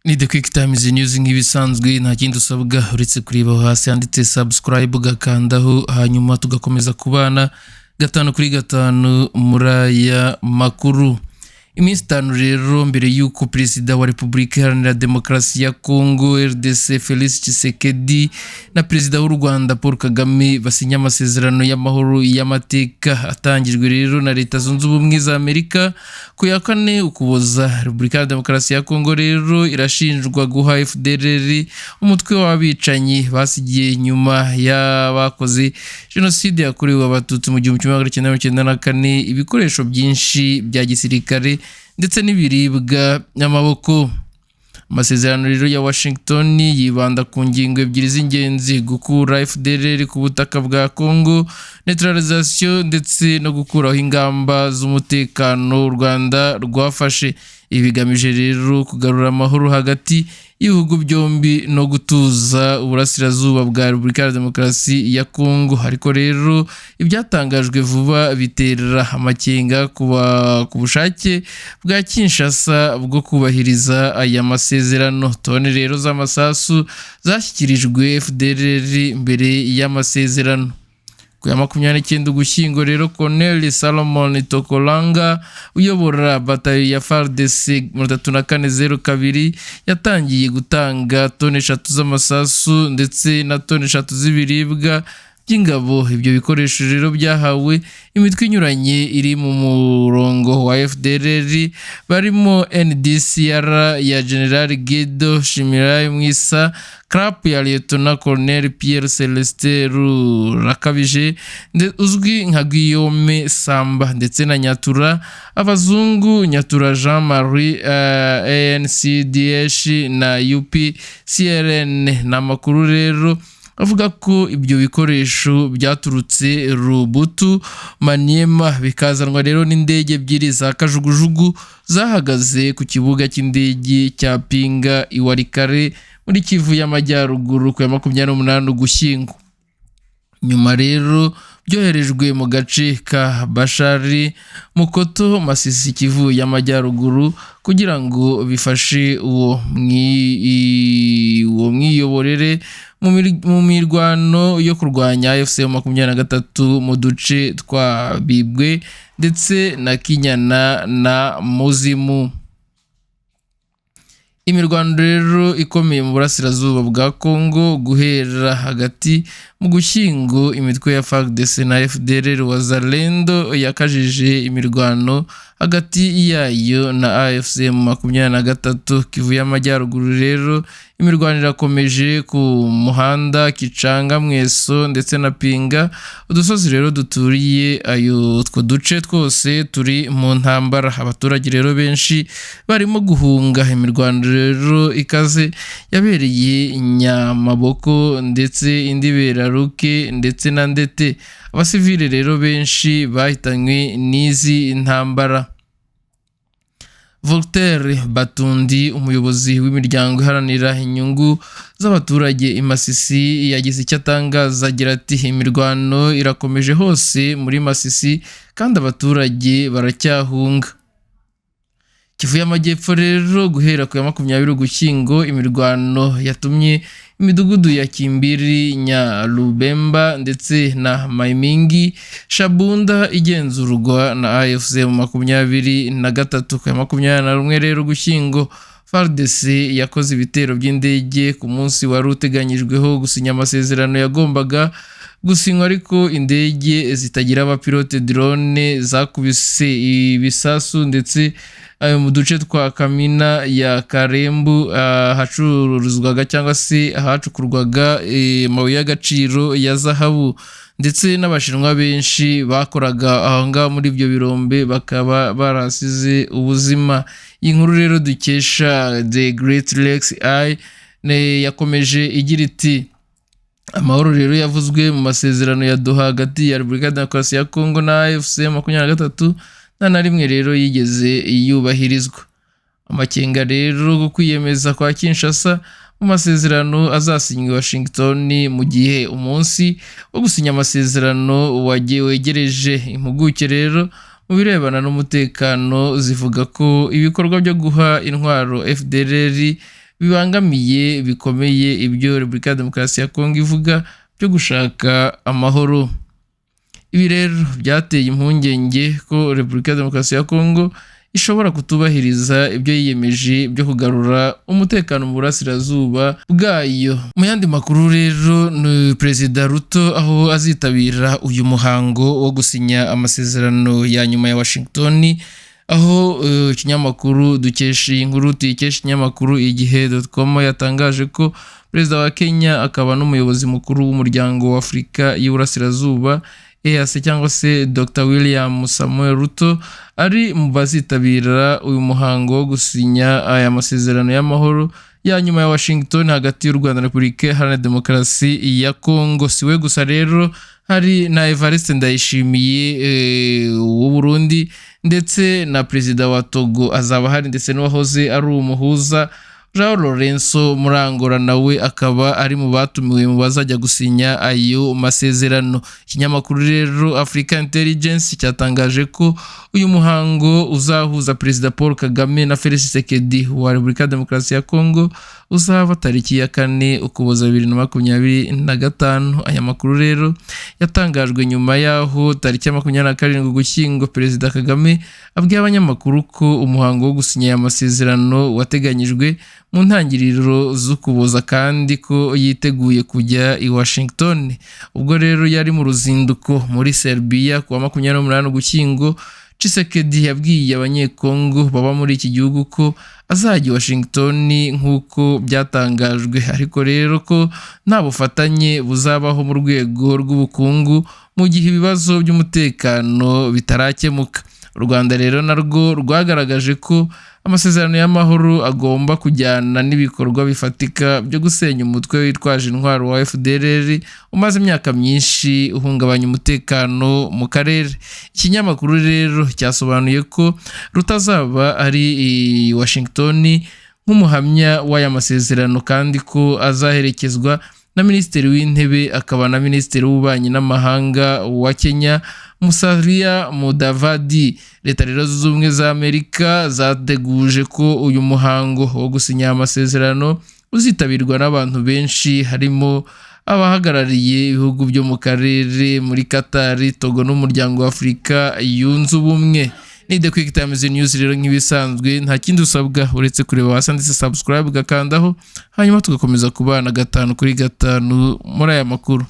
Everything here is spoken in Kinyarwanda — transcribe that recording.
Ni The Quick Times News nk'ibisanzwe nta kindi usabwa uretse kureba hasi handitse subscribe ugakandaho hanyuma tugakomeza kubana gatanu kuri gatanu muri aya makuru. Iminsi itanu rero mbere y'uko Perezida wa Repubulika Iharanira Demokarasi ya Congo RDC Félix Tshisekedi na Perezida w'u Rwanda Paul Kagame basinya amasezerano y'amahoro y'amateka atangijwe rero na Leta Zunze Ubumwe za Amerika ku ya 4 Ukuboza. Repubulika ya Demokarasi ya Congo rero irashinjwa guha FDLR umutwe w'abicanyi basigiye nyuma y'abakoze jenoside yakorewe abatutsi mu 1994 ibikoresho byinshi bya gisirikare ndetse n'ibiribwa n'amaboko. Amasezerano rero ya Washington yibanda ku ngingo ebyiri z'ingenzi: gukura FDLR ku butaka bwa Congo, neutralisation, ndetse no gukuraho ingamba z'umutekano u Rwanda rwafashe. Ibi bigamije rero kugarura amahoro hagati y'ibihugu byombi no gutuza uburasirazuba bwa Repubulika ya Demokarasi ya Congo. Ariko rero ibyatangajwe vuba bitera amakenga ku bushake bwa Kinshasa bwo kubahiriza aya masezerano. Tone rero z'amasasu zashyikirijwe FDLR mbere y'amasezerano. Ku ya 29 Ugushyingo rero Colonel Salomon Tokolanga uyobora batayo ya FARDC 3402 yatangiye gutanga tone 3 z'amasasu ndetse na tone 3 z'ibiribwa by'ingabo. Ibyo bikoresho rero byahawe imitwe inyuranye iri mu murongo wa FDLR barimo NDCR ya General Gedo Shimirai Mwisa, CRAP ya Lieutenant Colonel Pierre Celestin Rurakabije uzwi nka Guillaume Samba, ndetse na Nyatura abazungu Nyatura Jean Marie ANCDH na UPCRN. N'amakuru rero avuga ko ibyo bikoresho byaturutse Rubutu Maniema bikazanwa rero n'indege ebyiri za kajugujugu zahagaze ku kibuga cy'indege cya Pinga Iwarikare muri Kivu y'Amajyaruguru ku ya 28 Ugushyingo. Nyuma rero byoherejwe mu gace ka Bashari Mukoto Masisi Kivu y'Amajyaruguru kugira ngo bifashe uwo mwiyoborere mu mirwano yo kurwanya AFC 23 mu duce twa Bibwe ndetse na Kinyana na Muzimu. Imirwano rero ikomeye mu burasirazuba bwa Congo guhera hagati mu Gushyingo, imitwe ya FARDC na FDLR Wazalendo yakajije imirwano hagati yayo na AFC 23. Kivu y'Amajyaruguru rero imirwano irakomeje ku muhanda Kicanga, Mweso ndetse na Pinga. Udusozi rero duturiye ayo two duce twose turi mu ntambara. Abaturage rero benshi barimo guhunga. Imirwano rero ikaze yabereye Nyamaboko ndetse indi Beraruke ndetse na Ndete. Abasivile rero benshi bahitanywe n'izi ntambara. Voltaire Batundi, umuyobozi w'imiryango iharanira inyungu z'abaturage i Masisi, yagize icyo atangaza agira ati: imirwano irakomeje hose muri Masisi kandi abaturage baracyahunga. Kivu y'Amajyepfo rero guhera ku ya 20 Ugushyingo imirwano yatumye imidugudu ya Kimbiri, Nyarubemba ndetse na Maimingi Shabunda igenzurwa na AFC 23. Ku ya 21 rero Ugushyingo FARDC yakoze ibitero by'indege ku munsi wari uteganyijweho gusinya amasezerano yagombaga gusinywa, ariko indege zitagira abapilote drone zakubise ibisasu ndetse mu duce twa Kamina ya Karembu hacururizwaga cyangwa se hacukurwaga amabuye y'agaciro ya zahabu, ndetse n'abashinwa benshi bakoraga aho ngaho muri ibyo birombe bakaba barasize ubuzima. Iyi nkuru rero dukesha The Great Lakes Eye yakomeje igira iti: amahoro rero yavuzwe mu masezerano ya Doha hagati ya Repubulika ya Demokarasi ya Congo na AFC 23 nta na rimwe rero yigeze yubahirizwa. Amakenga rero go kwiyemeza kwa Kinshasa mu masezerano azasinywa Washington mu gihe umunsi wo gusinya amasezerano wegereje. Impuguke rero mu birebana n'umutekano zivuga ko ibikorwa byo guha intwaro FDLR bibangamiye bikomeye ibyo Repubulika ya Demokarasi ya Kongo ivuga byo gushaka amahoro. Ibi rero byateye impungenge ko Repubulika ya Demokarasi ya Kongo ishobora kutubahiriza ibyo yiyemeje byo kugarura umutekano mu burasirazuba bwayo. Mu yandi makuru rero ni Perezida Ruto aho azitabira uyu muhango wo gusinya amasezerano ya nyuma ya Washington, aho ikinyamakuru dukesha inkuru tuyikesha ikinyamakuru igihe.com yatangaje ko Perezida wa Kenya akaba n'umuyobozi mukuru w'umuryango wa Afurika y'Uburasirazuba EAC cyangwa se Dr. William Samuel Ruto ari mu bazitabira uyu muhango wo gusinya aya masezerano y'amahoro ya nyuma ya Washington hagati y'u Rwanda na Repubulika Iharanira Demokarasi ya Kongo. Siwe gusa rero, hari na Evariste Ndayishimiye w'u Burundi ndetse na Perezida wa Togo azaba hari, ndetse n'uwahoze ari umuhuza João Lourenço Murangora nawe akaba ari mu batumiwe mu bazajya gusinya ayo masezerano. Ikinyamakuru rero Africa Intelligence cyatangaje ko uyu muhango uzahuza Perezida Paul Kagame na Félix Tshisekedi wa Repubulika ya Demokarasi ya Kongo uzaba tariki ya 4 Ukuboza 2025. Aya makuru rero yatangajwe nyuma yaho tariki ya 27 Ugushyingo Perezida Kagame abwiye abanyamakuru ko umuhango wo gusinya aya masezerano wateganyijwe mu ntangiriro z'Ukuboza kandi ko yiteguye kujya i Washington. Ubwo rero yari mu ruzinduko muri Serbia ku wa 28 Ugushyingo, Tshisekedi yabwiye abanyekongo baba muri iki gihugu ko azajya Washington nk'uko byatangajwe, ariko rero ko nta bufatanye buzabaho mu rwego rw'ubukungu mu gihe ibibazo by'umutekano bitarakemuka. U Rwanda rero narwo rwagaragaje ko amasezerano y'amahoro agomba kujyana n'ibikorwa bifatika byo gusenya umutwe witwaje intwaro wa FDLR umaze imyaka myinshi uhungabanya umutekano mu karere. Ikinyamakuru rero cyasobanuye ko rutazaba ari i Washington nk'umuhamya w'aya masezerano kandi ko azaherekezwa na Minisitiri w'Intebe akaba na Minisitiri w'Ububanyi n'Amahanga wa Kenya Musalia Mudavadi. Leta rero zunze ubumwe za Amerika zateguje ko uyu muhango wo gusinya amasezerano uzitabirwa n'abantu benshi, harimo abahagarariye ibihugu byo mu karere muri Qatar, Togo n'umuryango wa Afurika yunze ubumwe. Ni The Quick Times News rero nk'ibisanzwe nta kindi usabwa uretse kureba hasi ndetse subscribe ugakandaho, hanyuma tugakomeza kubana 5 kuri 5 muri aya makuru.